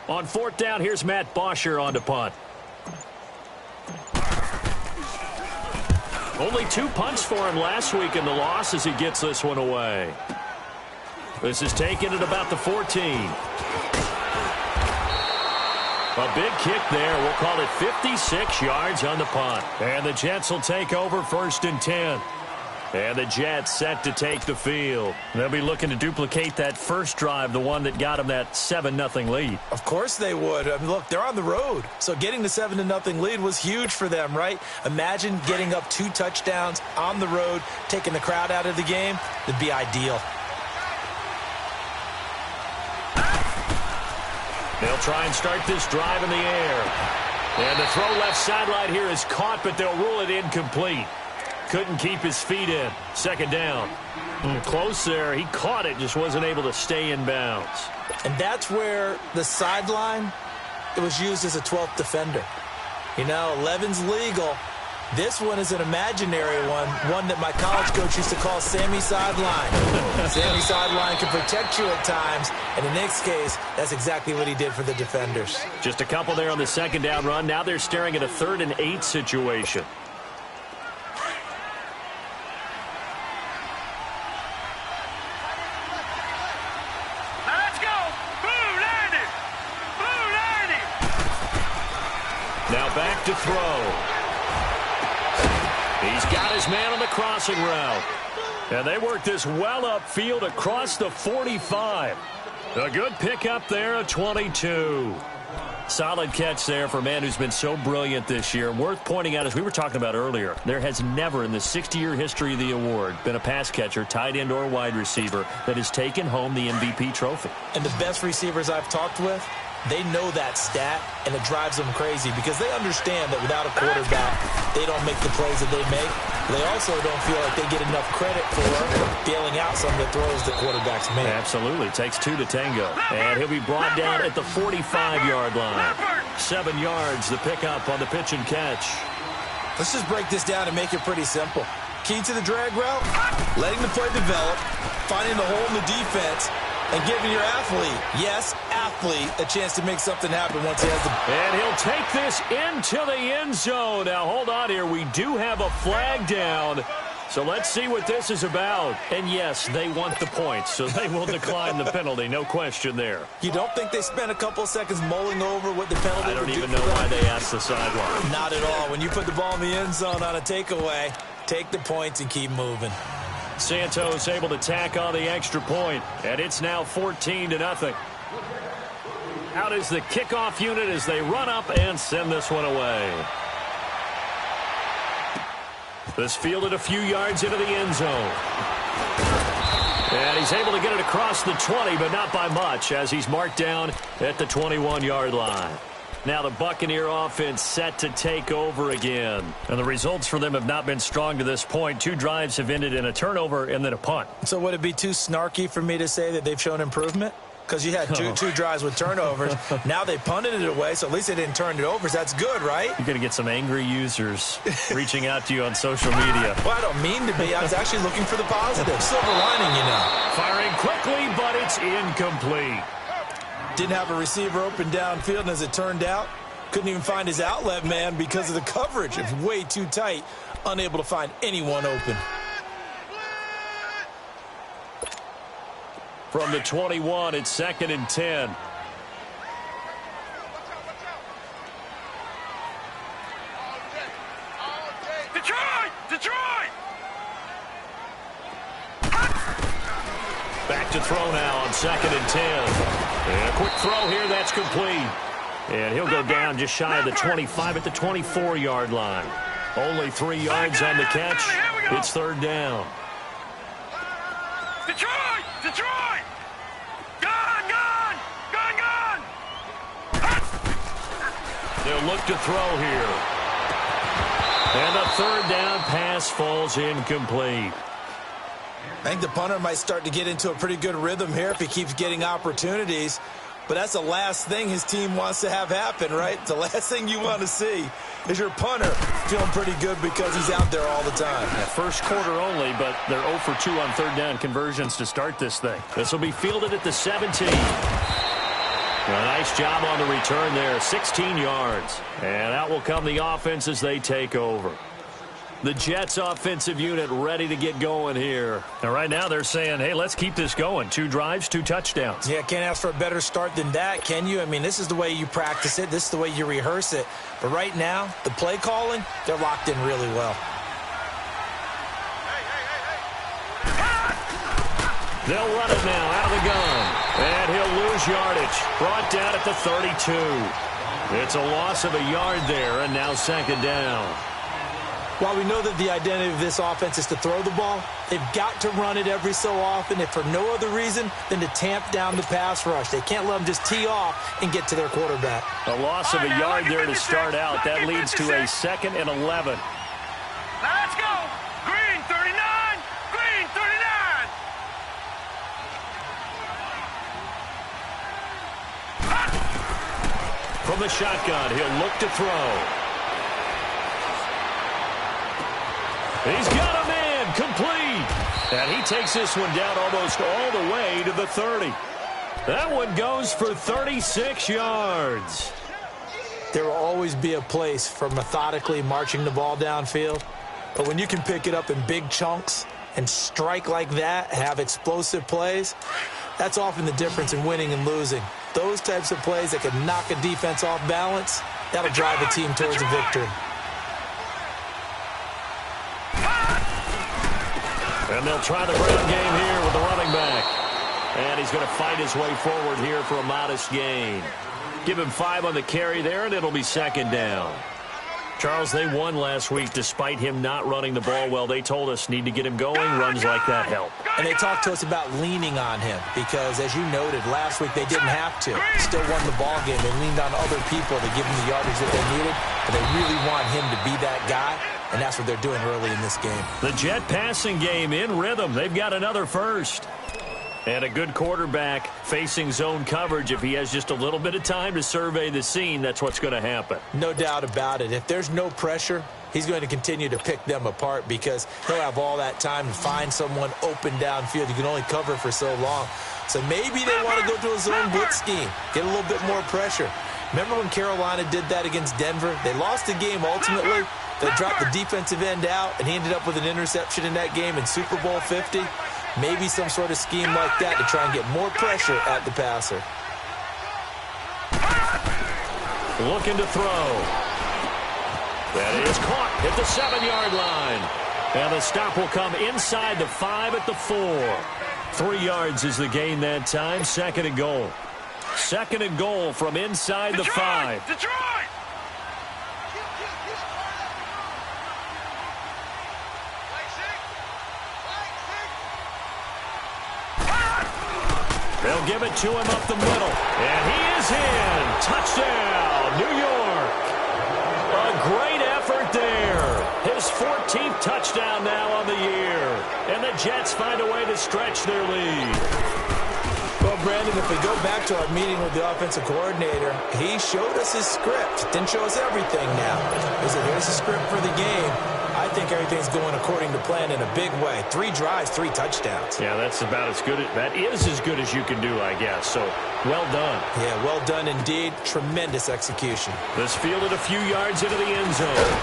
On fourth down, here's Matt Bosher on to punt. Only 2 punts for him last week in the loss as he gets this one away. This is taken at about the 14. A big kick there. We'll call it 56 yards on the punt. And the Jets will take over 1st and 10. And the Jets set to take the field. They'll be looking to duplicate that first drive, the one that got them that 7-0 lead. Of course they would. I mean, look, they're on the road. So getting the 7-0 lead was huge for them, right? Imagine getting up 2 touchdowns on the road, taking the crowd out of the game. It'd be ideal. They'll try and start this drive in the air. And the throw left sideline here is caught, but they'll rule it incomplete. Couldn't keep his feet in. 2nd down. Close there. He caught it, just wasn't able to stay in bounds. And that's where the sideline, it was used as a 12th defender. You know, 11's legal. This one is an imaginary one that my college coach used to call Sammy Sideline. Sammy Sideline can protect you at times, and in this case, that's exactly what he did for the defenders. Just a couple there on the 2nd down run. Now they're staring at a 3rd and 8 situation. Now back to throw. He's got his man on the crossing route. And they work this well upfield across the 45. A good pickup there at 22. Solid catch there for a man who's been so brilliant this year. Worth pointing out, as we were talking about earlier, there has never in the 60-year history of the award been a pass catcher, tight end, or wide receiver that has taken home the MVP trophy. And the best receivers I've talked with, they know that stat, and it drives them crazy because they understand that without a quarterback, they don't make the plays that they make. They also don't feel like they get enough credit for bailing out some of the throws the quarterbacks make. Absolutely. Takes 2 to tango. And he'll be brought down at the 45-yard line. 7 yards, the pickup on the pitch and catch. Let's just break this down and make it pretty simple. Key to the drag route, letting the play develop, finding the hole in the defense, and giving your athlete, a chance to make something happen once he has the... And he'll take this into the end zone. Now, hold on here. We do have a flag down. So let's see what this is about. And, yes, they want the points, so they will decline the penalty. No question there. You don't think they spent a couple seconds mulling over what the penalty I would do? don't even know why they asked the sideline. Not at all. When you put the ball in the end zone on a takeaway, take the points and keep moving. Santos able to tack on the extra point, and it's now 14-0. Out is the kickoff unit as they run up and send this one away. This fielded a few yards into the end zone. And he's able to get it across the 20, but not by much, as he's marked down at the 21-yard line. Now the Buccaneer offense set to take over again. And the results for them have not been strong to this point. 2 drives have ended in a turnover and then a punt. So would it be too snarky for me to say that they've shown improvement? Because you had two drives with turnovers. Now they punted it away, so at least they didn't turn it over. So that's good, right? You're going to get some angry users reaching out to you on social media. Well, I don't mean to be. I was actually looking for the positive. Silver lining, you know. Firing quickly, but it's incomplete. Didn't have a receiver open downfield, and as it turned out, couldn't even find his outlet man because of the coverage. It's way too tight, unable to find anyone open. From the 21, it's 2nd and 10. Detroit! Back to throw now on 2nd and 10. And a quick throw here, that's complete. And he'll go down just shy of the 25 at the 24-yard line. Only 3 yards on the catch. It's 3rd down. Detroit! They'll look to throw here. And the 3rd down pass falls incomplete. I think the punter might start to get into a pretty good rhythm here if he keeps getting opportunities. But that's the last thing his team wants to have happen, right? The last thing you want to see is your punter feeling pretty good because he's out there all the time. Yeah, first quarter only, but they're 0 for 2 on 3rd down conversions to start this thing. This will be fielded at the 17. A nice job on the return there, 16 yards. And out will come the offense as they take over. The Jets offensive unit ready to get going here. And right now they're saying, hey, let's keep this going. 2 drives, 2 touchdowns. Yeah, can't ask for a better start than that, can you? I mean, this is the way you practice it. This is the way you rehearse it. But right now, the play calling, they're locked in really well. They'll run it now out of the gun. And he'll lose yardage. Brought down at the 32. It's a loss of a yard there, and now second down. While we know that the identity of this offense is to throw the ball, they've got to run it every so often, if for no other reason than to tamp down the pass rush. They can't let them just tee off and get to their quarterback. A loss of a yard there to start out. That leads to a 2nd and 11. Let's go! Green 39! Green 39! From the shotgun, he'll look to throw. He's got a man, complete. And he takes this one down almost all the way to the 30. That one goes for 36 yards. There will always be a place for methodically marching the ball downfield. But when you can pick it up in big chunks and strike like that, have explosive plays, that's often the difference in winning and losing. Those types of plays that can knock a defense off balance, that'll drive a team towards a victory. And they'll try the ground game here with the running back. And he's going to fight his way forward here for a modest gain. Give him 5 on the carry there, and it'll be second down. Charles, they won last week despite him not running the ball well. They told us need to get him going. Runs like that help. And they talked to us about leaning on him because, as you noted, last week they didn't have to. Still won the ball game. They leaned on other people to give them the yardage that they needed. But they really want him to be that guy, and that's what they're doing early in this game. The Jet passing game in rhythm. They've got another first. And a good quarterback facing zone coverage. If he has just a little bit of time to survey the scene, that's what's going to happen. No doubt about it. If there's no pressure, he's going to continue to pick them apart because he'll have all that time to find someone open downfield. You can only cover for so long. So maybe they want to go to a zone blitz scheme, get a little bit more pressure. Remember when Carolina did that against Denver? They lost the game ultimately. They dropped the defensive end out, and he ended up with an interception in that game in Super Bowl 50. Maybe some sort of scheme like that to try and get more pressure at the passer. Looking to throw. That is caught at the 7-yard line. And the stop will come inside the 5 at the 4. 3 yards is the gain that time. 2nd and goal. 2nd and goal from inside the 5. Detroit! They'll give it to him up the middle. And he is in. Touchdown, New York. A great effort there. His 14th touchdown now on the year. And the Jets find a way to stretch their lead. Well, Brandon, if we go back to our meeting with the offensive coordinator, he showed us his script. Didn't show us everything now. He said, here's the script for the game. I think everything's going according to plan in a big way. 3 drives, 3 touchdowns. Yeah, that's about as good. That is as good as you can do, I guess. So, well done. Yeah, well done indeed. Tremendous execution. This fielded a few yards into the end zone.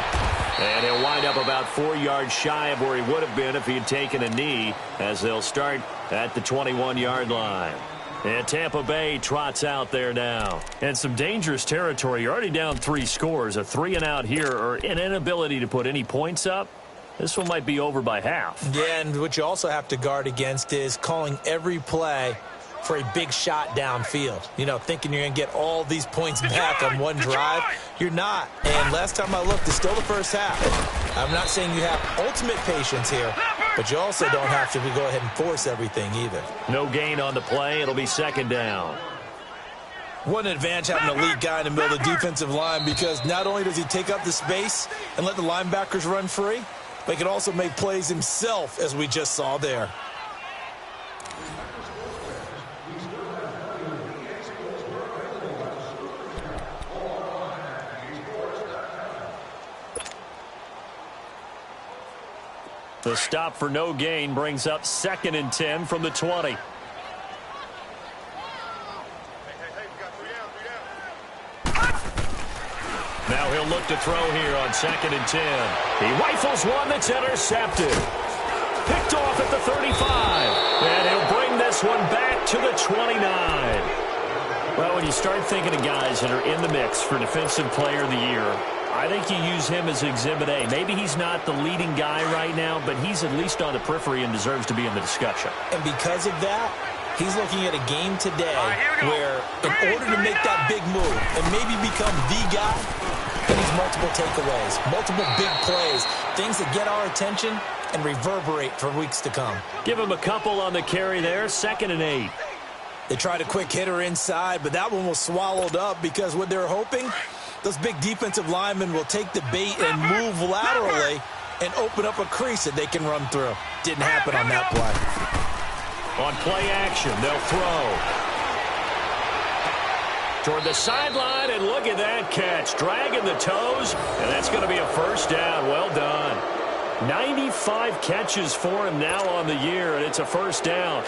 And he'll wind up about 4 yards shy of where he would have been if he had taken a knee, as they'll start at the 21-yard line. And Tampa Bay trots out there now. And some dangerous territory. You're already down 3 scores. A 3-and-out here, or an inability to put any points up. This one might be over by half. Yeah, and what you also have to guard against is calling every play for a big shot downfield. You know, thinking you're going to get all these points back on one drive. You're not. And last time I looked, it's still the first half. I'm not saying you have ultimate patience here, but you also don't have to go ahead and force everything either. No gain on the play. It'll be second down. What an advantage having an elite guy in the middle of the defensive line, because not only does he take up the space and let the linebackers run free, but he can also make plays himself, as we just saw there. The stop for no gain brings up 2nd and 10 from the 20. Now he'll look to throw here on 2nd and 10. He rifles one that's intercepted. Picked off at the 35. And he'll bring this one back to the 29. Well, when you start thinking of guys that are in the mix for Defensive Player of the Year, I think you use him as Exhibit A. Maybe he's not the leading guy right now, but he's at least on the periphery and deserves to be in the discussion. And because of that, he's looking at a game today where in order to make that big move and maybe become the guy, he needs multiple takeaways, multiple big plays, things that get our attention and reverberate for weeks to come. Give him a couple on the carry there, 2nd and 8. They tried a quick hitter inside, but that one was swallowed up because what they're hoping, those big defensive linemen will take the bait and move laterally and open up a crease that they can run through. Didn't happen on that play. On play action, they'll throw. Toward the sideline, and look at that catch. Dragging the toes, and that's going to be a first down. Well done. 95 catches for him now on the year, and it's a first down.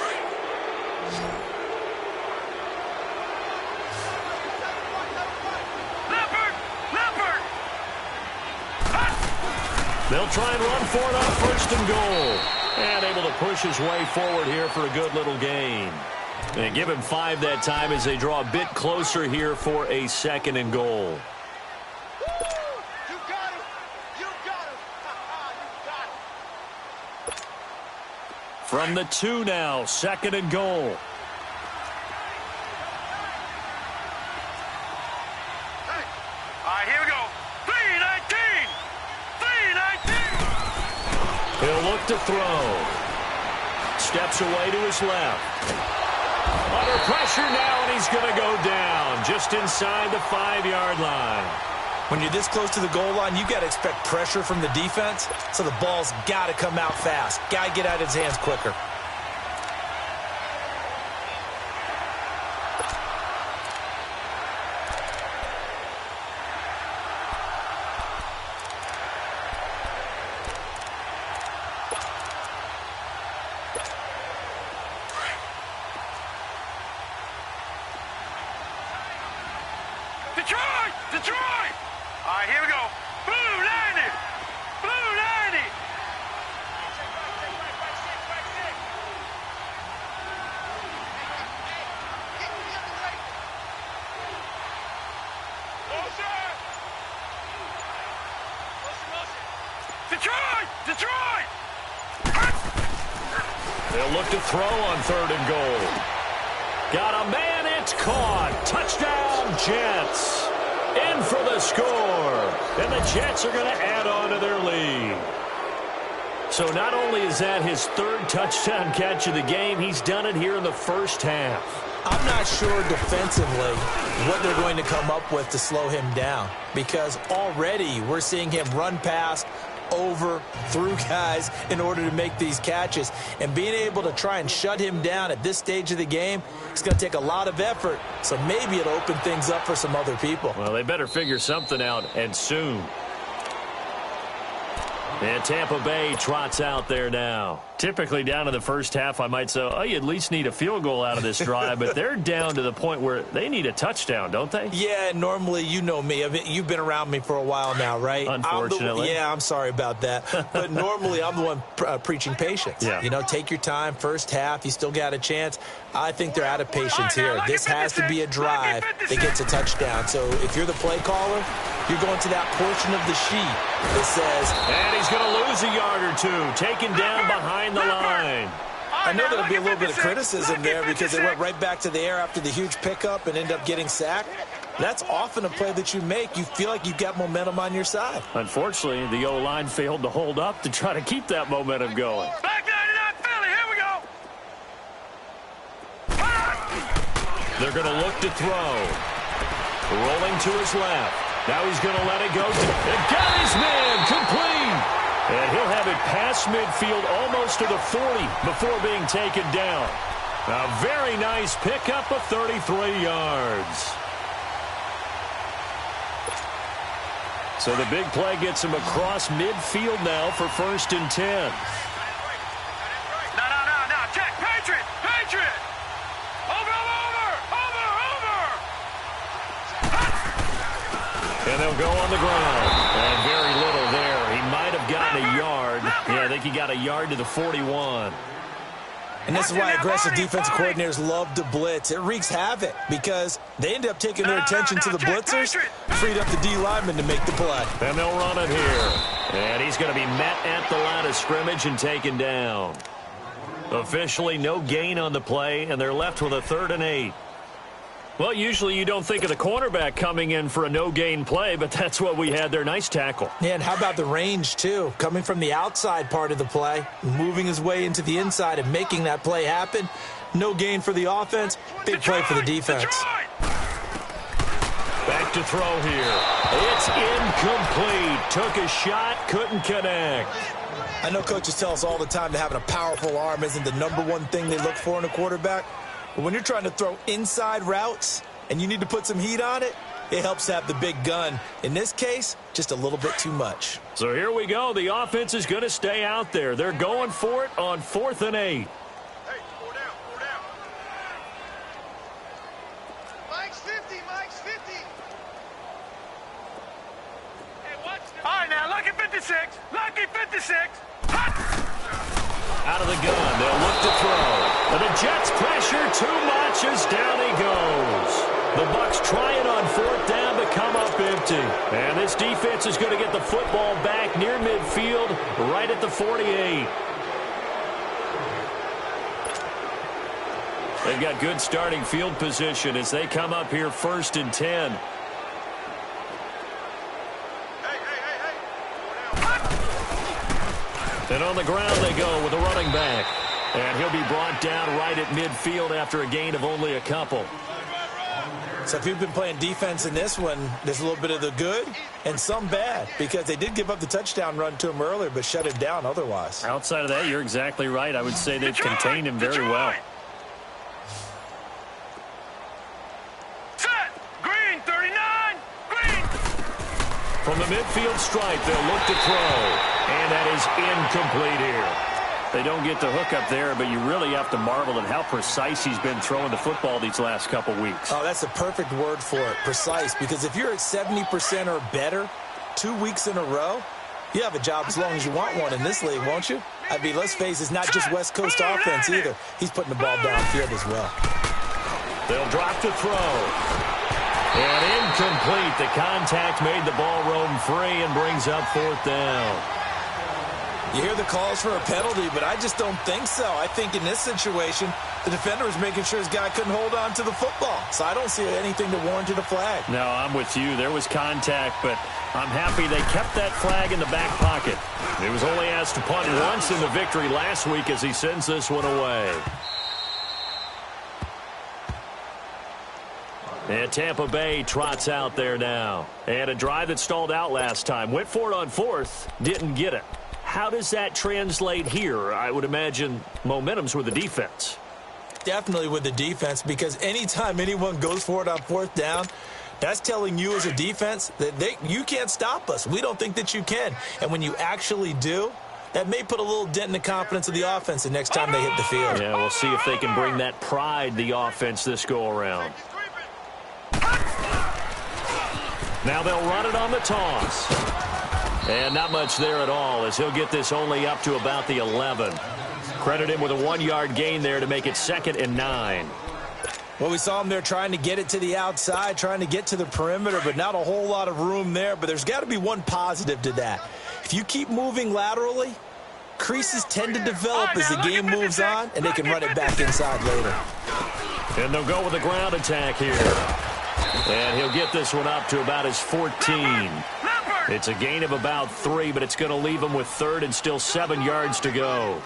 They'll try and run for it on 1st and goal. And able to push his way forward here for a good little gain. And give him 5 that time as they draw a bit closer here for a 2nd and goal. You got him. You got him. You got him. From the 2 now, 2nd and goal. Hey. All right, here we go. 3-19. 3-19. He'll look to throw. Steps away to his left. Under pressure now, and he's going to go down just inside the 5-yard line. When you're this close to the goal line, you got to expect pressure from the defense, so the ball's got to come out fast. Got to get out of his hands quicker. Detroit! Detroit! All right, here we go. Blue 90! Blue 90! Detroit! Detroit! They'll look to throw on 3rd and goal. Got a man, it's caught. Touchdown, Jets. In for the score. And the Jets are going to add on to their lead. So not only is that his 3rd touchdown catch of the game, he's done it here in the first half. I'm not sure defensively what they're going to come up with to slow him down, because already we're seeing him run past, over, through guys in order to make these catches. And being able to try and shut him down at this stage of the game, it's going to take a lot of effort. So maybe it'll open things up for some other people. Well, they better figure something out, and soon. And Tampa Bay trots out there now. Typically down in the first half, I might say, oh, you at least need a field goal out of this drive, but they're down to the point where they need a touchdown, don't they? Yeah, normally, you know me. You've been around me for a while now, right? Unfortunately. I'm sorry about that. But normally, I'm the one preaching patience. Yeah. You know, take your time, first half, you still got a chance. I think they're out of patience here. This has to be a drive that gets a touchdown. So if you're the play caller, you're going to that portion of the sheet that says, and he's going to lose a yard or two, taken down behind the line. I know there'll be a little bit of criticism there because they went right back to the air after the huge pickup and end up getting sacked. That's often a play that you make. You feel like you've got momentum on your side. Unfortunately, the O-line failed to hold up to try to keep that momentum going. Back 99 Philly, here we go. They're going to look to throw. Rolling to his left. Now he's going to let it go. And got his man complete. And he'll have it past midfield almost to the 40 before being taken down. A very nice pickup of 33 yards. So the big play gets him across midfield now for 1st and 10. No, check, Patriot, Patriot. Over. And they'll go on the ground. And very little there. He might have gotten a yard. Yeah, I think he got a yard to the 41. And this is why aggressive defensive coordinators love to blitz. It wreaks havoc because they end up taking their attention to the blitzers, freed up the D lineman to make the play. And they'll run it here. And he's going to be met at the line of scrimmage and taken down. Officially no gain on the play, and they're left with a 3rd and 8. Well, usually you don't think of the cornerback coming in for a no-gain play, but that's what we had there. Nice tackle. Yeah, and how about the range, too? Coming from the outside part of the play, moving his way into the inside and making that play happen. No gain for the offense, big play for the defense. Back to throw here. It's incomplete. Took a shot, couldn't connect. I know coaches tell us all the time that having a powerful arm isn't the #1 thing they look for in a quarterback. But when you're trying to throw inside routes and you need to put some heat on it, it helps have the big gun. In this case, just a little bit too much. So here we go. The offense is going to stay out there. They're going for it on 4th and 8. Hey, 4 down, 4 down. Mike's 50, Mike's 50. Hey, watch this. All right, now, Lucky 56. Lucky 56. Out of the gun, they'll look to throw. And the Jets pressure too much as down he goes. The Bucs try it on 4th down but come up empty. And this defense is going to get the football back near midfield, right at the 48. They've got good starting field position as they come up here 1st and 10. And on the ground they go with a running back. And he'll be brought down right at midfield after a gain of only a couple. So if you've been playing defense in this one, there's a little bit of the good and some bad because they did give up the touchdown run to him earlier but shut it down otherwise. Outside of that, you're exactly right. I would say they've contained him very well. Set. Green, 39. Green. From the midfield stripe, they'll look to throw. And that is incomplete here. They don't get the hook up there, but you really have to marvel at how precise he's been throwing the football these last couple weeks. Oh, that's a perfect word for it, precise, because if you're at 70% or better 2 weeks in a row, you have a job as long as you want one in this league, won't you? I mean, let's face it, it's not just West Coast offense either. He's putting the ball downfield as well. They'll drop to throw. And incomplete. The contact made the ball roam free and brings up 4th down. You hear the calls for a penalty, but I just don't think so. I think in this situation, the defender was making sure his guy couldn't hold on to the football. So I don't see anything that warranted a flag. No, I'm with you. There was contact, but I'm happy they kept that flag in the back pocket. He was only asked to punt once in the victory last week as he sends this one away. And Tampa Bay trots out there now. And a drive that stalled out last time. Went for it on 4th, didn't get it. How does that translate here? I would imagine momentum's with the defense. Definitely with the defense, because anytime anyone goes for it on 4th down, that's telling you as a defense that you can't stop us. We don't think that you can. And when you actually do, that may put a little dent in the confidence of the offense the next time they hit the field. Yeah, we'll see if they can bring that pride, the offense, this go-around. Now they'll run it on the toss. And not much there at all as he'll get this only up to about the 11. Credit him with a 1-yard gain there to make it 2nd and 9. Well, we saw him there trying to get it to the outside, trying to get to the perimeter, but not a whole lot of room there. But there's got to be one positive to that. If you keep moving laterally, creases tend to develop as the game moves on, and they can run it back inside later. And they'll go with a ground attack here. And he'll get this one up to about his 14. It's a gain of about 3, but it's going to leave him with 3rd and still 7 yards to go.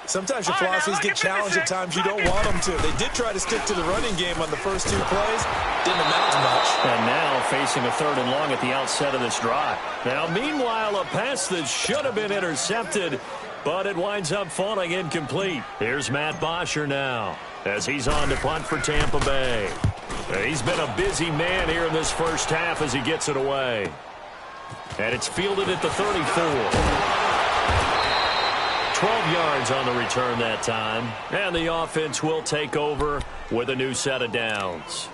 Sometimes your philosophies get challenged at times you don't want them to. They did try to stick to the running game on the first 2 plays. Didn't amount to much. And now facing a 3rd and long at the outset of this drive. Now, meanwhile, a pass that should have been intercepted, but it winds up falling incomplete. Here's Matt Bosher now as he's on to punt for Tampa Bay. He's been a busy man here in this first half as he gets it away. And it's fielded at the 34. 12 yards on the return that time. And the offense will take over with a new set of downs.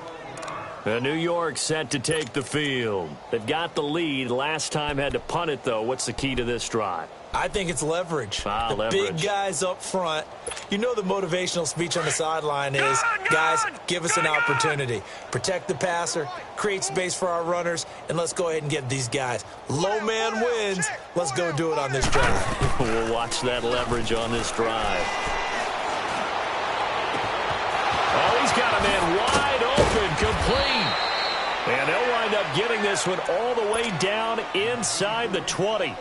New York set to take the field. They've got the lead. Last time had to punt it, though. What's the key to this drive? I think it's leverage. Leverage. Big guys up front. You know the motivational speech on the sideline is, guys, give us an opportunity. Protect the passer, create space for our runners, and let's go ahead and get these guys. Low man wins. Let's go do it on this drive. We'll watch that leverage on this drive. Oh, he's got a man wide open, complete. And they'll wind up getting this one all the way down inside the 20.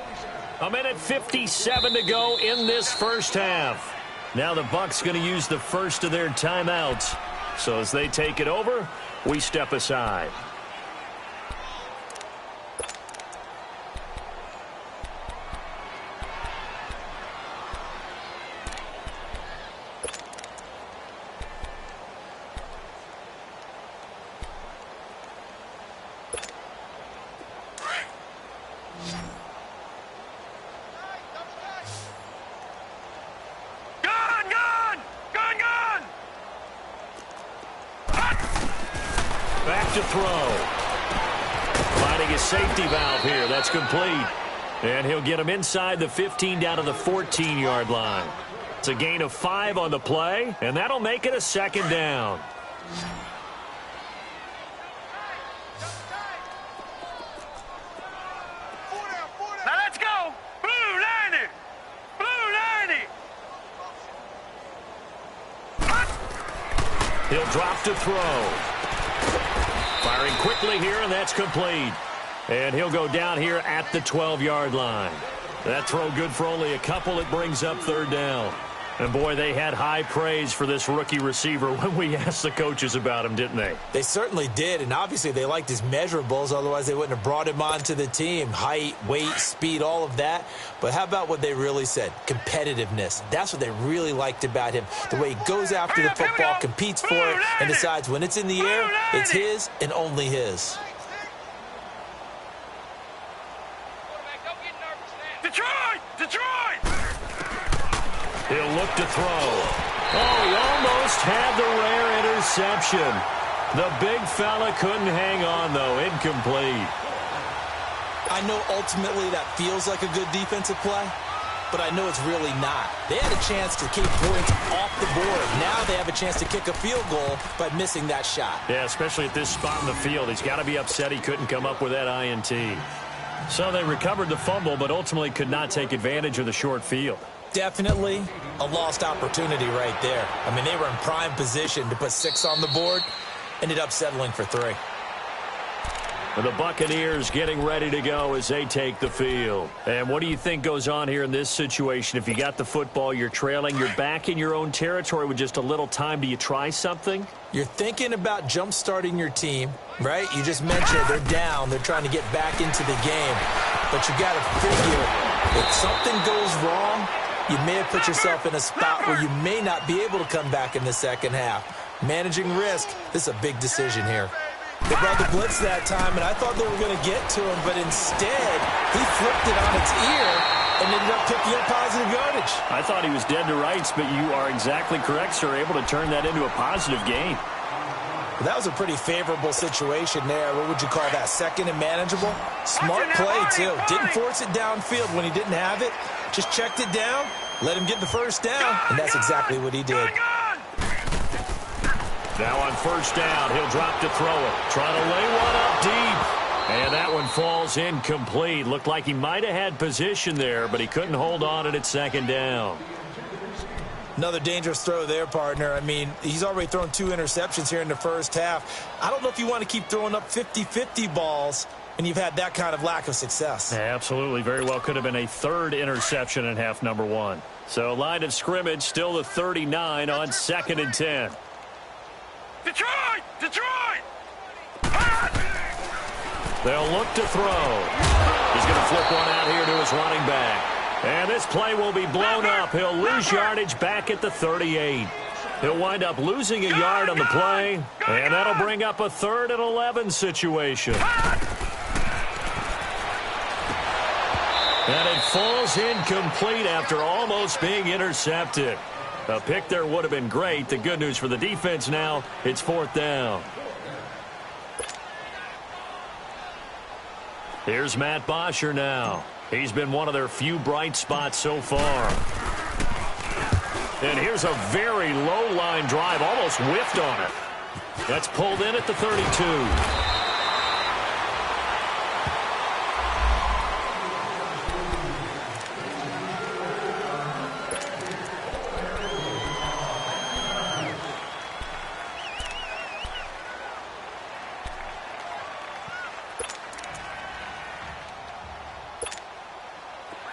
A minute 57 to go in this first half. Now the Bucs going to use the first of their timeouts. So as they take it over, we step aside. To throw. Finding a safety valve here. That's complete. And he'll get him inside the 15 down to the 14-yard line. It's a gain of 5 on the play, and that'll make it a second down. Now let's go. Blue 90. Blue 90. He'll drop to throw. Firing quickly here, and that's complete. And he'll go down here at the 12-yard line. That throw good for only a couple. It brings up third down. And, boy, they had high praise for this rookie receiver when we asked the coaches about him, didn't they? They certainly did, and obviously they liked his measurables. Otherwise, they wouldn't have brought him onto the team. Height, weight, speed, all of that. But how about what they really said? Competitiveness. That's what they really liked about him. The way he goes after the football, competes for it, and decides when it's in the air, it's his and only his. Detroit! He'll look to throw. Oh, he almost had the rare interception. The big fella couldn't hang on, though. Incomplete. I know ultimately that feels like a good defensive play, but I know it's really not. They had a chance to keep points off the board. Now they have a chance to kick a field goal by missing that shot. Yeah, especially at this spot in the field. He's got to be upset he couldn't come up with that INT. So they recovered the fumble, but ultimately could not take advantage of the short field. Definitely a lost opportunity right there. I mean, they were in prime position to put 6 on the board. Ended up settling for 3. The Buccaneers getting ready to go as they take the field. And what do you think goes on here in this situation? If you got the football, you're trailing, you're back in your own territory with just a little time. Do you try something? You're thinking about jump-starting your team, right? You just mentioned they're down. They're trying to get back into the game. But you got to figure if something goes wrong, you may have put yourself in a spot where you may not be able to come back in the second half. Managing risk, this is a big decision here. They brought the blitz that time, and I thought they were going to get to him, but instead, he flipped it on its ear and ended up picking up positive yardage. I thought he was dead to rights, but you are exactly correct, sir, able to turn that into a positive gain. Well, that was a pretty favorable situation there. What would you call that, second and manageable? Smart play, too. Didn't force it downfield when he didn't have it. Just checked it down, let him get the first down, and that's exactly what he did. Now on first down, he'll drop to throw it. Trying to lay one up deep. And that one falls incomplete. Looked like he might have had position there, but he couldn't hold on at second down. Another dangerous throw there, partner. I mean, he's already thrown 2 interceptions here in the first half. I don't know if you want to keep throwing up 50-50 balls, and you've had that kind of lack of success. Yeah, absolutely. Very well could have been a 3rd interception in half number 1. So line of scrimmage, still the 39 on 2nd and 10. Detroit! They'll look to throw. He's going to flip one out here to his running back. And this play will be blown up. He'll lose yardage back at the 38. He'll wind up losing a yard on the play, and that'll bring up a 3rd and 11 situation. And it falls incomplete after almost being intercepted. A pick there would have been great. The good news for the defense now, it's 4th down. Here's Matt Bosher now. He's been one of their few bright spots so far. And here's a very low line drive, almost whiffed on it. That's pulled in at the 32.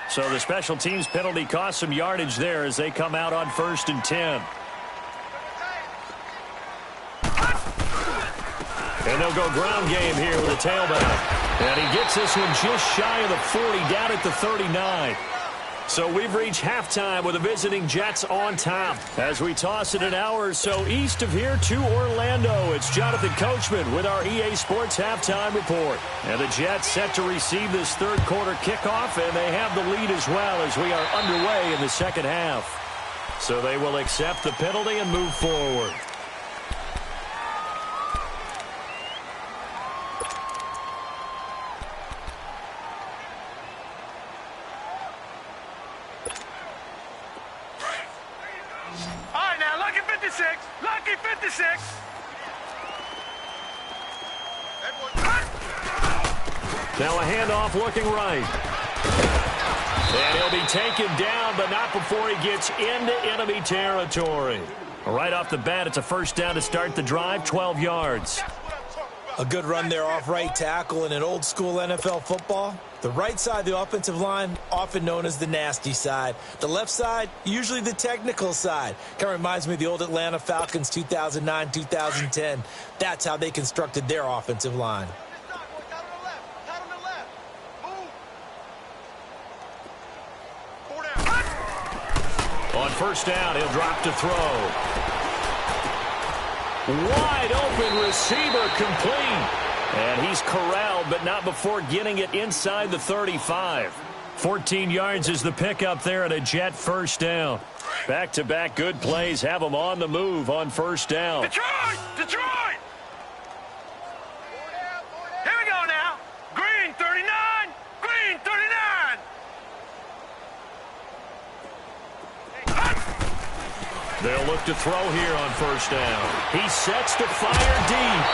So the special teams penalty cost some yardage there as they come out on 1st and 10. And they'll go ground game here with a tailback. And he gets this one just shy of the 40, down at the 39. So we've reached halftime with the visiting Jets on top. As we toss it an hour or so east of here to Orlando, it's Jonathan Coachman with our EA Sports Halftime Report. And the Jets set to receive this third quarter kickoff, and they have the lead as well as we are underway in the second half. So they will accept the penalty and move forward. Lucky 56. Now a handoff looking right. And he'll be taken down, but not before he gets into enemy territory. Right off the bat, it's a first down to start the drive, 12 yards. A good run there off right tackle in an old school NFL football. The right side of the offensive line, often known as the nasty side. The left side, usually the technical side. Kind of reminds me of the old Atlanta Falcons 2009-2010. That's how they constructed their offensive line. On first down, he'll drop to throw. Wide open receiver complete. And he's corralled, but not before getting it inside the 35. 14 yards is the pickup there and a Jet first down. Back-to-back good plays have them on the move on first down. Detroit! Detroit! Here we go now. Green 39. Green 39. They'll look to throw here on first down. He sets to fire deep.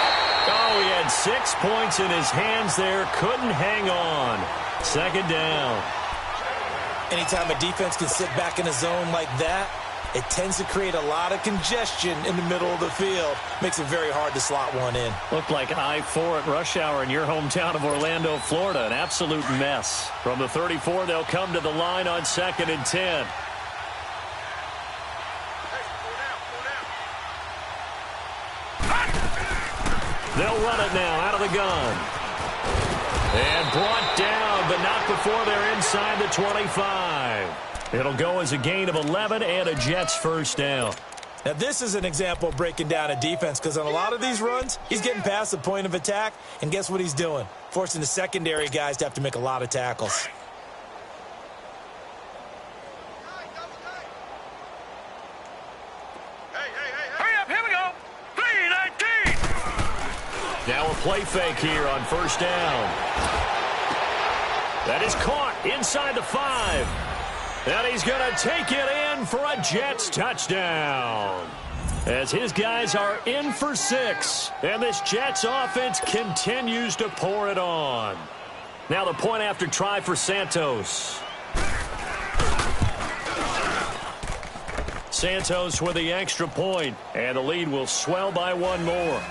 Oh, he had 6 points in his hands there. Couldn't hang on. Second down. Anytime a defense can sit back in a zone like that, it tends to create a lot of congestion in the middle of the field. Makes it very hard to slot one in. Looked like I-4 at rush hour in your hometown of Orlando, Florida. An absolute mess. From the 34, they'll come to the line on 2nd and 10. They'll run it now out of the gun. And brought down, but not before they're inside the 25. It'll go as a gain of 11 and a Jets first down. Now, this is an example of breaking down a defense because on a lot of these runs, he's getting past the point of attack, and guess what he's doing? Forcing the secondary guys to have to make a lot of tackles. Now a play fake here on first down. That is caught inside the 5. And he's going to take it in for a Jets touchdown. As his guys are in for 6. And this Jets offense continues to pour it on. Now the point after try for Santos. Santos with the extra point. And the lead will swell by 1 more.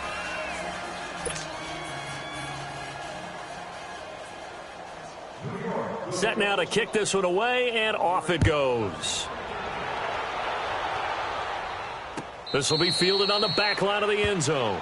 Set now to kick this one away, and off it goes. This will be fielded on the back line of the end zone.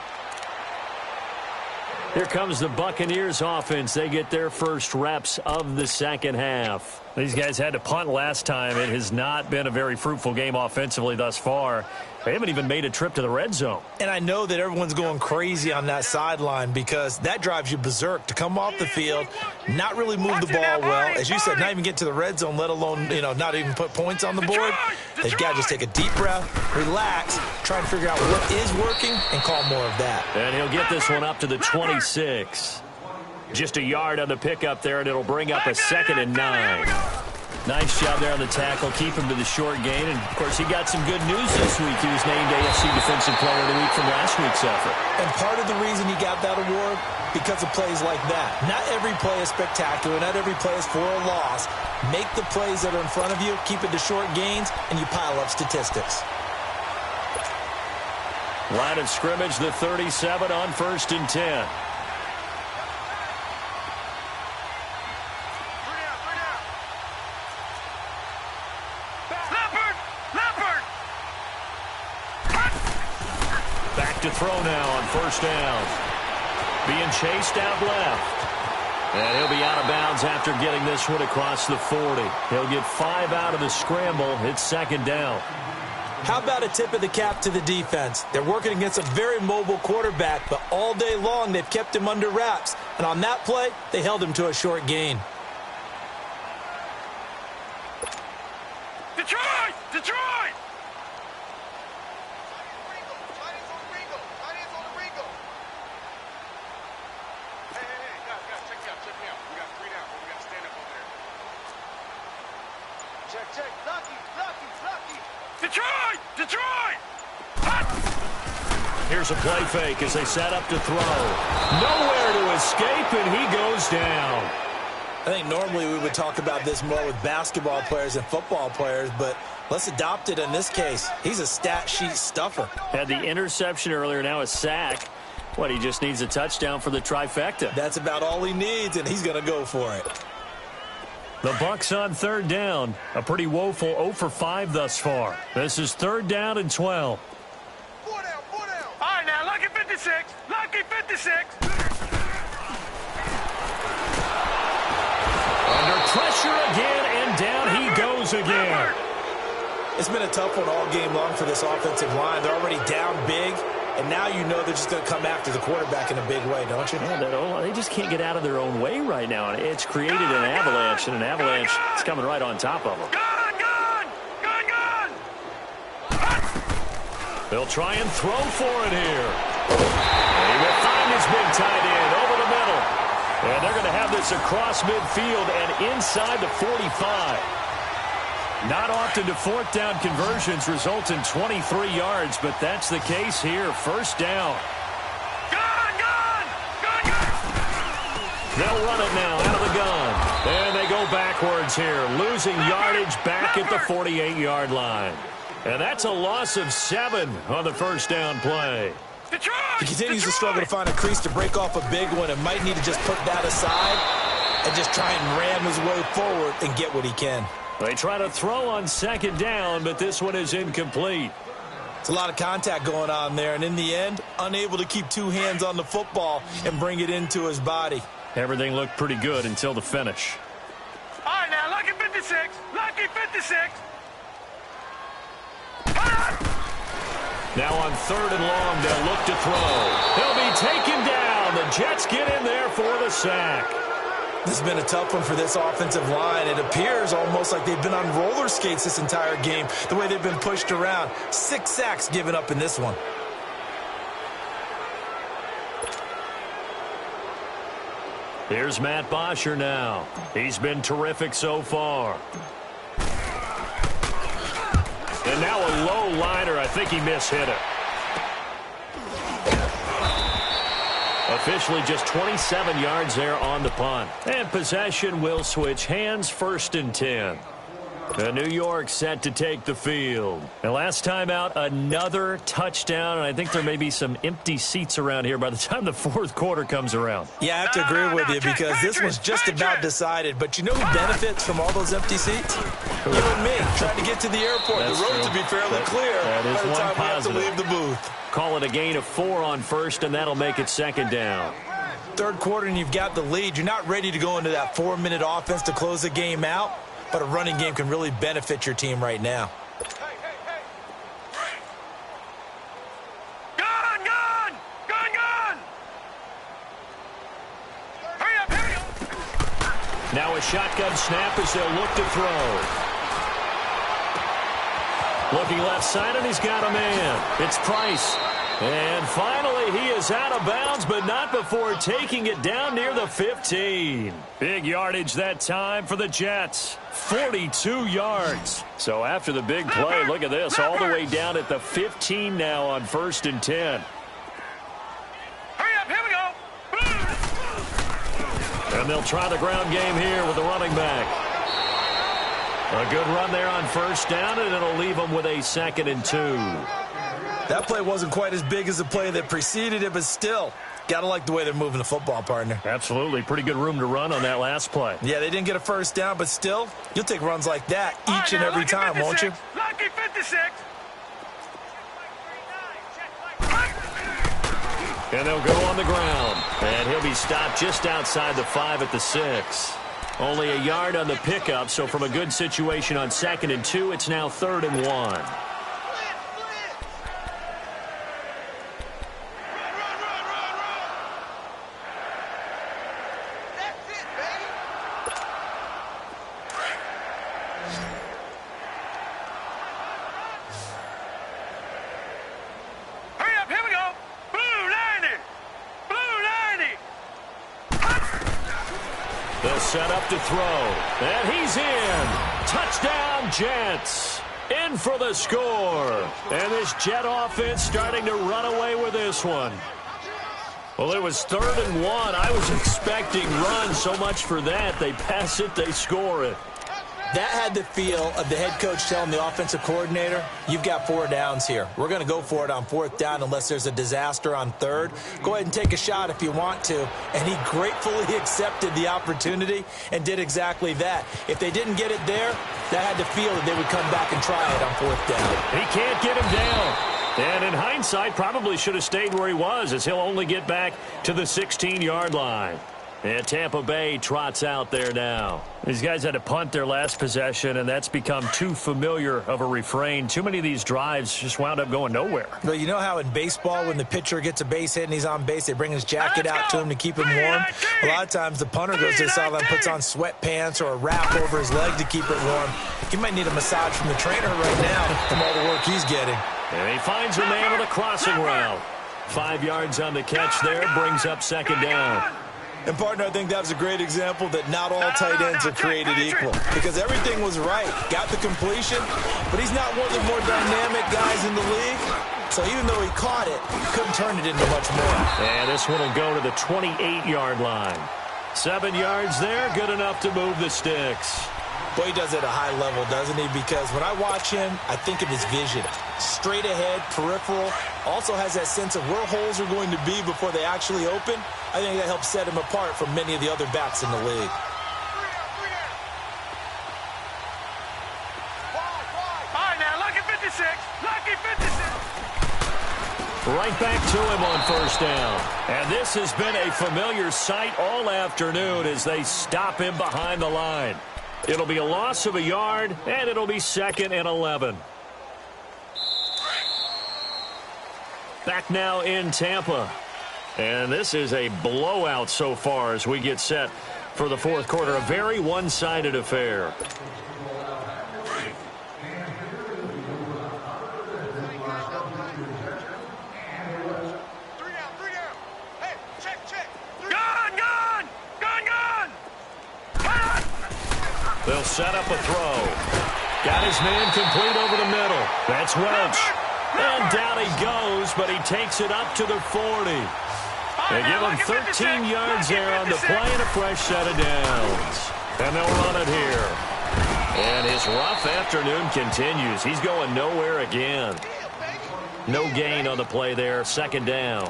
Here comes the Buccaneers offense. They get their first reps of the second half. These guys had to punt last time. It has not been a very fruitful game offensively thus far. They haven't even made a trip to the red zone. And I know that everyone's going crazy on that sideline because that drives you berserk to come off the field, not really move the ball well. As you said, not even get to the red zone, let alone, not even put points on the board. They've got to just take a deep breath, relax, try and figure out what is working and call more of that. And he'll get this one up to the 26. Just a yard on the pickup there, and it'll bring up a 2nd and 9. Nice job there on the tackle. Keep him to the short gain. And, of course, he got some good news this week. He was named AFC Defensive Player of the Week from last week's effort. And part of the reason he got that award, because of plays like that. Not every play is spectacular. Not every play is for a loss. Make the plays that are in front of you, keep it to short gains, and you pile up statistics. Line of scrimmage, the 37 on 1st and 10. To throw now on 1st down. Being chased out left. And he'll be out of bounds after getting this one across the 40. He'll get 5 out of the scramble. It's 2nd down. How about a tip of the cap to the defense? They're working against a very mobile quarterback, but all day long they've kept him under wraps. And on that play, they held him to a short gain. Detroit! Detroit! Detroit! Detroit! Here's a play fake as they set up to throw. Nowhere to escape, and he goes down. I think normally we would talk about this more with basketball players and football players, but let's adopt it in this case. He's a stat sheet stuffer. Had the interception earlier, now a sack. What, he just needs a touchdown for the trifecta. That's about all he needs, and he's going to go for it. The Bucs on 3rd down. A pretty woeful 0 for 5 thus far. This is 3rd down and 12. 4 down, 4 down. All right, now, lucky 56. Lucky 56. Under pressure again, and down he goes again. It's been a tough one all game long for this offensive line. They're already down big, and now you know they're just going to come after the quarterback in a big way, don't you? Yeah, they just can't get out of their own way right now. It's created an avalanche, and an avalanche is coming right on top of them. Gone! They'll try and throw for it here. And he will find his big tight end over the middle. And they're going to have this across midfield and inside the 45. Not often do 4th down conversions result in 23 yards, but that's the case here. 1st down. Gone! They'll run it now out of the gun. And they go backwards here, losing yardage back at the 48-yard line. And that's a loss of 7 on the 1st down play. Detroit! He continues to struggle to find a crease to break off a big one and might need to just put that aside and just try and ram his way forward and get what he can. They try to throw on 2nd down, but this one is incomplete. It's a lot of contact going on there, and in the end, unable to keep 2 hands on the football and bring it into his body. Everything looked pretty good until the finish. All right, now, lucky 56. Lucky 56. Now on 3rd and long, they'll look to throw. He'll be taken down. The Jets get in there for the sack. This has been a tough one for this offensive line. It appears almost like they've been on roller skates this entire game, the way they've been pushed around. 6 sacks given up in this one. Here's Matt Bosher now. He's been terrific so far. And now a low liner. I think he mishit it. Officially just 27 yards there on the punt. And possession will switch hands. 1st and 10. And New York set to take the field. And last time out, another touchdown. And I think there may be some empty seats around here by the time the 4th quarter comes around. Yeah, I have to agree with you because this was just about decided. But you know who benefits from all those empty seats? You and me, trying to get to the airport. That's the road true. to be fairly clear that is by the one time positive. we have to leave the booth. Call it a gain of 4 on 1st, and that'll make it 2nd down. 3rd quarter and you've got the lead. You're not ready to go into that 4-minute offense to close the game out, but a running game can really benefit your team right now. Gone! Hurry up! Now a shotgun snap as they'll look to throw. Looking left side, and he's got a man. It's Price. And finally, play. He is out of bounds, but not before taking it down near the 15. Big yardage that time for the Jets. 42 yards. So after the big play, look at this, all the way down at the 15 now on 1st and 10. Hurry up, here we go. And they'll try the ground game here with the running back. A good run there on 1st down, and it'll leave them with a 2nd and 2. That play wasn't quite as big as the play that preceded it, but still, got to like the way they're moving the football, partner. Absolutely. Pretty good room to run on that last play. Yeah, they didn't get a 1st down, but still, you'll take runs like that each and every time, won't you? Lucky 56. And they'll go on the ground. And he'll be stopped just outside the 5 at the 6. Only a yard on the pickup, so from a good situation on 2nd and 2, it's now 3rd and 1. Set up to throw. And he's in. Touchdown, Jets. In for the score. And this Jet offense starting to run away with this one. Well, it was 3rd and 1. I was expecting run, so much for that. They pass it, they score it. That had the feel of the head coach telling the offensive coordinator, you've got 4 downs here. We're going to go for it on 4th down unless there's a disaster on 3rd. Go ahead and take a shot if you want to. And he gratefully accepted the opportunity and did exactly that. If they didn't get it there, that had the feel that they would come back and try it on 4th down. He can't get him down. And in hindsight, probably should have stayed where he was, as he'll only get back to the 16-yard line. And Tampa Bay trots out there now. These guys had to punt their last possession, and that's become too familiar of a refrain. Too many of these drives just wound up going nowhere. Well, you know how in baseball, when the pitcher gets a base hit and he's on base, they bring his jacket out to him to keep him warm? A lot of times the punter goes to the sideline, puts on sweatpants or a wrap over his leg to keep it warm. He might need a massage from the trainer right now from all the work he's getting. And he finds a man with a crossing route. 5 yards on the catch there, brings up 2nd down. And, partner, I think that was a great example that not all tight ends are created equal, because everything was right. Got the completion, but he's not one of the more dynamic guys in the league. So even though he caught it, he couldn't turn it into much more. And this one will go to the 28-yard line. 7 yards there, good enough to move the sticks. Boy, he does it at a high level, doesn't he? Because when I watch him, I think of his vision. Straight ahead, peripheral, also has that sense of where holes are going to be before they actually open. I think that helps set him apart from many of the other backs in the league. All right, now, lucky 56. Lucky 56. Right back to him on 1st down. And this has been a familiar sight all afternoon as they stop him behind the line. It'll be a loss of a yard, and it'll be 2nd and 11. Back now in Tampa. And this is a blowout so far as we get set for the 4th quarter. A very one-sided affair. They'll set up a throw. Got his man complete over the middle. That's Welch. And down he goes, but he takes it up to the 40. They give him 13 yards there on the play and a fresh set of downs. And they'll run it here. And his rough afternoon continues. He's going nowhere again. No gain on the play there. 2nd down.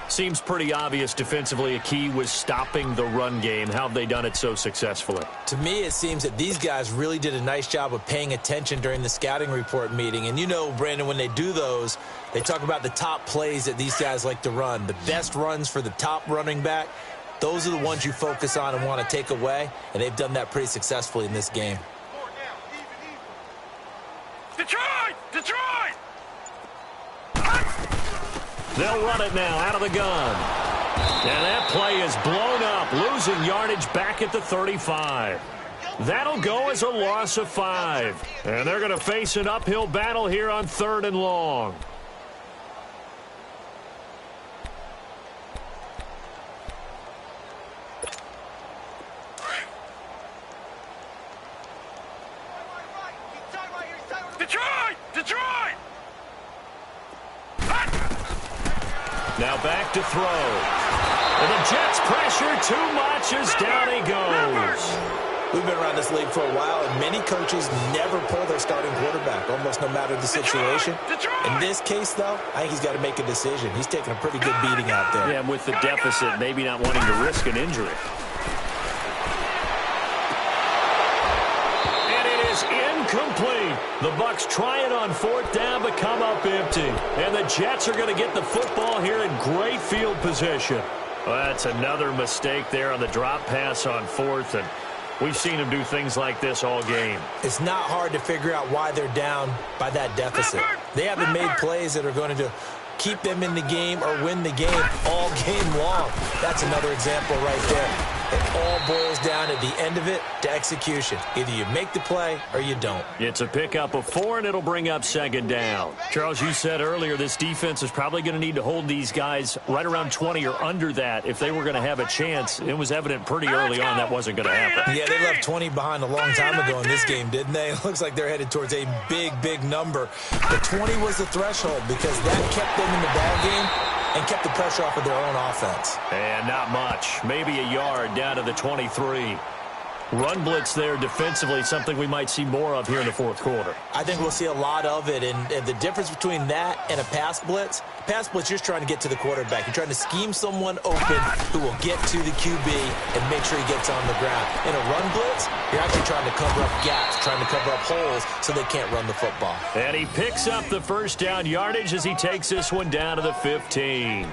Seems pretty obvious defensively a key was stopping the run game. How have they done it so successfully? To me, it seems that these guys really did a nice job of paying attention during the scouting report meeting. And you know, Brandon, when they do those, they talk about the top plays that these guys like to run. The best runs for the top running back, those are the ones you focus on and want to take away. And they've done that pretty successfully in this game. Detroit! Detroit! They'll run it now out of the gun. And that play is blown up, losing yardage back at the 35. That'll go as a loss of 5. And they're going to face an uphill battle here on 3rd and long. to throw. And the Jets pressure too much as down he goes. We've been around this league for a while, and many coaches never pull their starting quarterback, almost no matter the situation. In this case, though, I think he's got to make a decision. He's taking a pretty good beating out there. Yeah, and with the deficit, maybe not wanting to risk an injury. Incomplete. The Bucs try it on 4th down, but come up empty. And the Jets are going to get the football here in great field position. Well, that's another mistake there on the drop pass on 4th, and we've seen him do things like this all game. It's not hard to figure out why they're down by that deficit. They haven't made plays that are going to keep them in the game or win the game all game long. That's another example right there. It all boils down at the end of it to execution. Either you make the play or you don't. It's a pickup of 4, and it'll bring up 2nd down. Charles, you said earlier this defense is probably going to need to hold these guys right around 20 or under that if they were going to have a chance. It was evident pretty early on that wasn't going to happen. Yeah, they left 20 behind a long time ago in this game, didn't they? It looks like they're headed towards a big, big number. But 20 was the threshold because that kept them in the ball game and kept the pressure off of their own offense. And not much. Maybe a yard down to the 23. Run blitz there defensively, something we might see more of here in the 4th quarter. I think we'll see a lot of it, and the difference between that and a pass blitz, you're just trying to get to the quarterback. You're trying to scheme someone open who will get to the QB and make sure he gets on the ground. In a run blitz, you're actually trying to cover up gaps, trying to cover up holes so they can't run the football. And he picks up the 1st down yardage as he takes this one down to the 15.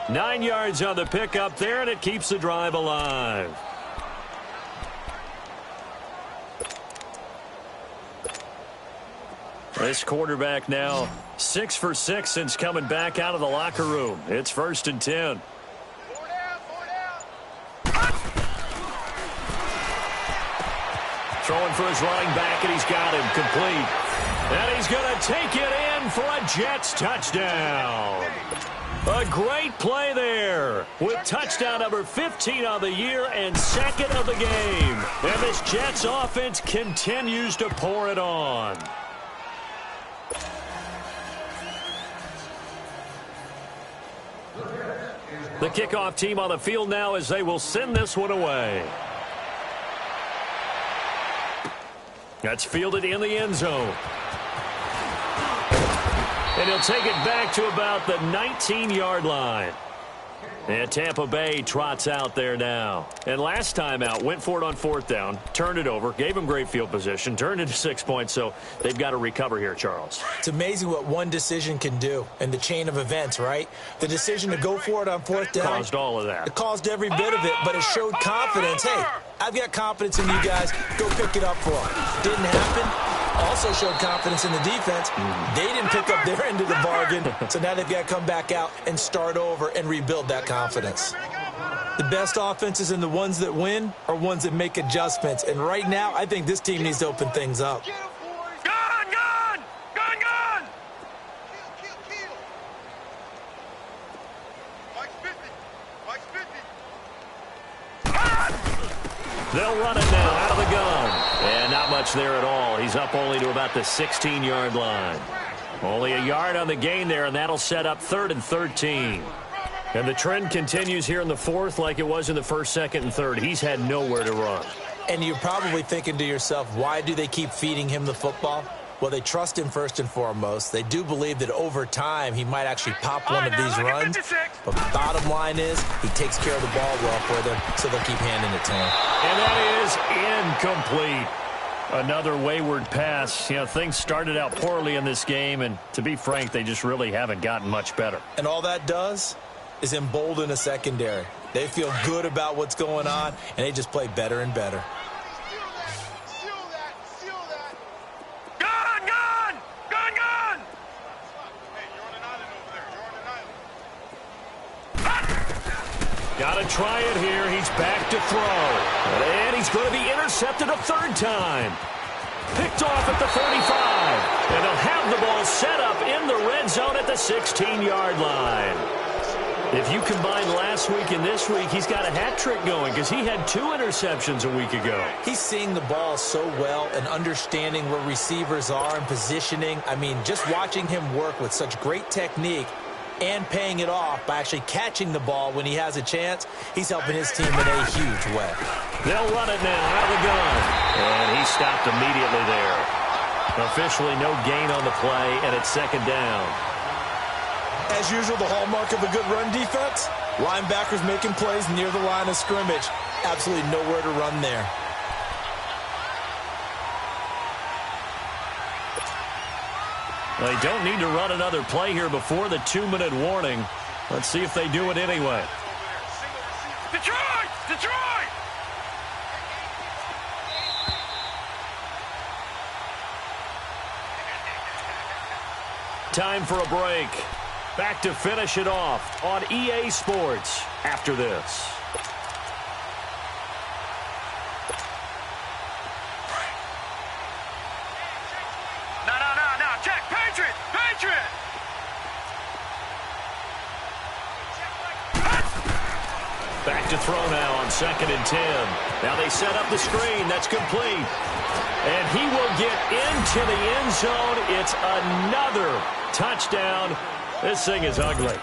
9 yards on the pickup there, and it keeps the drive alive. This quarterback now 6 for 6 since coming back out of the locker room. It's 1st and 10. Throwing for his running back, and he's got him complete. And he's going to take it in for a Jets touchdown. A great play there with touchdown number 15 on the year and 2nd of the game. And this Jets offense continues to pour it on. The kickoff team on the field now as they will send this one away. That's fielded in the end zone. And he'll take it back to about the 19-yard line. And Tampa Bay trots out there now. And last time out, went for it on 4th down, turned it over, gave him great field position, turned it to 6 points, so they've got to recover here, Charles. It's amazing what one decision can do in the chain of events, right? The decision to go for it on 4th down. Caused all of that. It caused every bit of it, but it showed confidence. Hey, I've got confidence in you guys. Go pick it up for them. Didn't happen. Also showed confidence in the defense. They didn't pick up their end of the bargain, so now they've got to come back out and start over and rebuild that confidence. The best offenses and the ones that win are ones that make adjustments, and right now I think this team needs to open things up. They'll run it now out of the gun. And not much there at all. He's up only to about the 16-yard line. Only a yard on the gain there, and that'll set up 3rd and 13. And the trend continues here in the 4th like it was in the 1st, 2nd, and 3rd. He's had nowhere to run. And you're probably thinking to yourself, why do they keep feeding him the football? Well, they trust him first and foremost. They do believe that over time he might actually pop one of these runs. But the bottom line is he takes care of the ball well for them, so they'll keep handing it to him. And that is incomplete. Another wayward pass. You know, things started out poorly in this game, and to be frank, they just really haven't gotten much better. And all that does is embolden a secondary. They feel good about what's going on, and they just play better and better. Got to try it here. He's back to throw. And he's going to be intercepted a 3rd time. Picked off at the 45. And they'll have the ball set up in the red zone at the 16-yard line. If you combine last week and this week, he's got a hat trick going because he had 2 interceptions a week ago. He's seeing the ball so well and understanding where receivers are and positioning. I mean, just watching him work with such great technique, and paying it off by actually catching the ball when he has a chance. He's helping his team in a huge way. They'll run it now out of the gun. And he stopped immediately there. Officially no gain on the play, and it's second down. As usual, the hallmark of a good run defense, linebackers making plays near the line of scrimmage. Absolutely nowhere to run there. They don't need to run another play here before the 2-minute warning. Let's see if they do it anyway. Detroit! Detroit! Time for a break. Back to finish it off on EA Sports after this. No. Check. Patriot! Patriot! Back to throw now on 2nd and 10. Now they set up the screen. That's complete. And he will get into the end zone. It's another touchdown. This thing is ugly.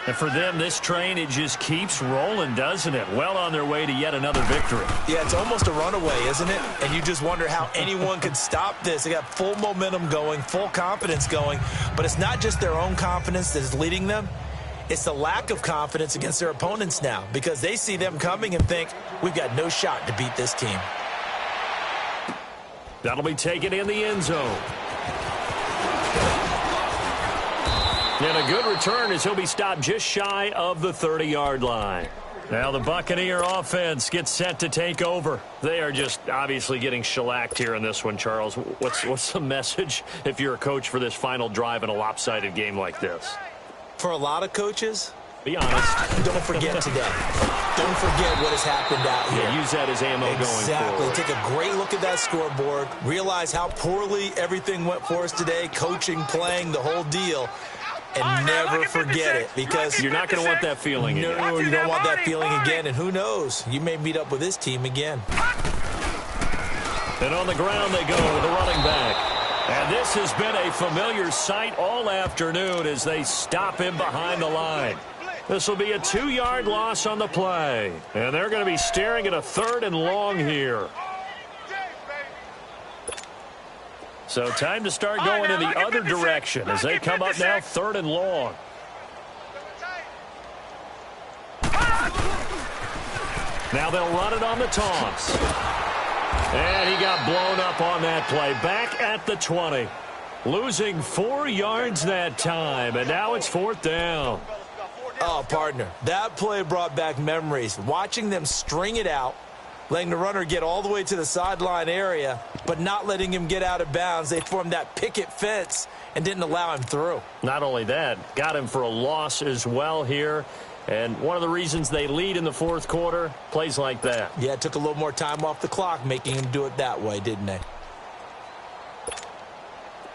And for them, this train, it just keeps rolling, doesn't it? Well on their way to yet another victory. Yeah, it's almost a runaway, isn't it? And you just wonder how anyone could stop this. They got full momentum going, full confidence going. But it's not just their own confidence that is leading them. It's the lack of confidence against their opponents now, because they see them coming and think, we've got no shot to beat this team. That'll be taken in the end zone. And a good return as he'll be stopped just shy of the 30-yard line. Now the Buccaneer offense gets set to take over. They are just obviously getting shellacked here in this one, Charles. What's the message if you're a coach for this final drive in a lopsided game like this? For a lot of coaches, be honest. Don't forget today. Don't forget what has happened out here. Yeah, use that as ammo going forward. Exactly. Take a great look at that scoreboard. Realize how poorly everything went for us today, coaching, playing, the whole deal. And never forget it, because you're not going to want that feeling again. No, you don't want that feeling again. And who knows? You may meet up with this team again. And on the ground they go with the running back. And this has been a familiar sight all afternoon as they stop him behind the line. This will be a 2-yard loss on the play. And they're going to be staring at a 3rd and long here. So time to start going in the other direction as they come up now 3rd and long. Now they'll run it on the toss. And he got blown up on that play. Back at the 20. Losing 4 yards that time. And now it's 4th down. Oh, partner, that play brought back memories. Watching them string it out, letting the runner get all the way to the sideline area, but not letting him get out of bounds. They formed that picket fence and didn't allow him through. Not only that, got him for a loss as well here. And one of the reasons they lead in the 4th quarter, plays like that. Yeah, it took a little more time off the clock, making him do it that way, didn't they?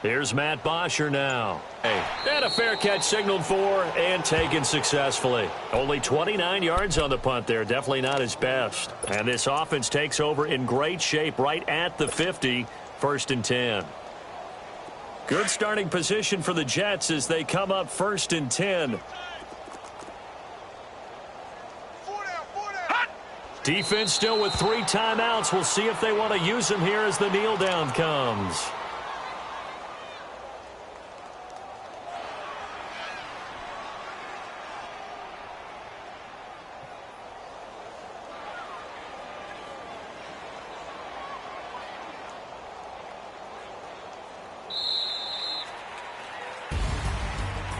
Here's Matt Bosher now. And a fair catch signaled for and taken successfully. Only 29 yards on the punt there. Definitely not his best. And this offense takes over in great shape right at the 50. 1st and 10. Good starting position for the Jets as they come up 1st and 10. Defense still with 3 timeouts. We'll see if they want to use them here as the kneel down comes.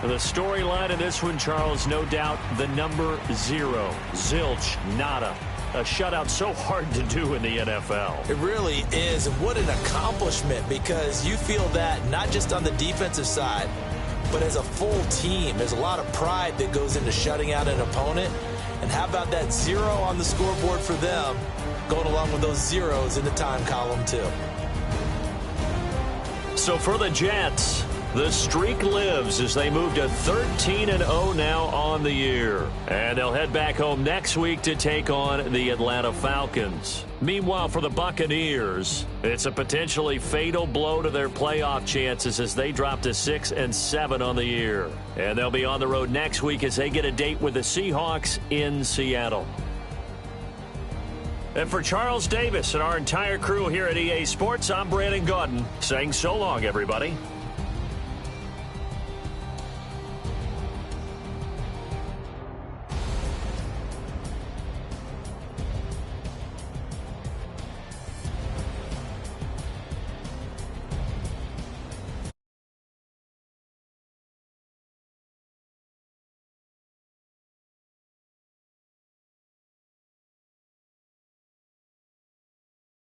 The storyline of this one, Charles, no doubt the number 0. Zilch, nada. A shutout so hard to do in the NFL. It really is, and what an accomplishment, because you feel that not just on the defensive side, but as a full team. There's a lot of pride that goes into shutting out an opponent. And how about that 0 on the scoreboard for them, going along with those zeros in the time column too. So for the Jets, The streak lives as they move to 13-0 now on the year. And they'll head back home next week to take on the Atlanta Falcons. Meanwhile, for the Buccaneers, it's a potentially fatal blow to their playoff chances as they drop to 6-7 on the year. And they'll be on the road next week as they get a date with the Seahawks in Seattle. And for Charles Davis and our entire crew here at EA Sports, I'm Brandon Gaudin saying so long, everybody.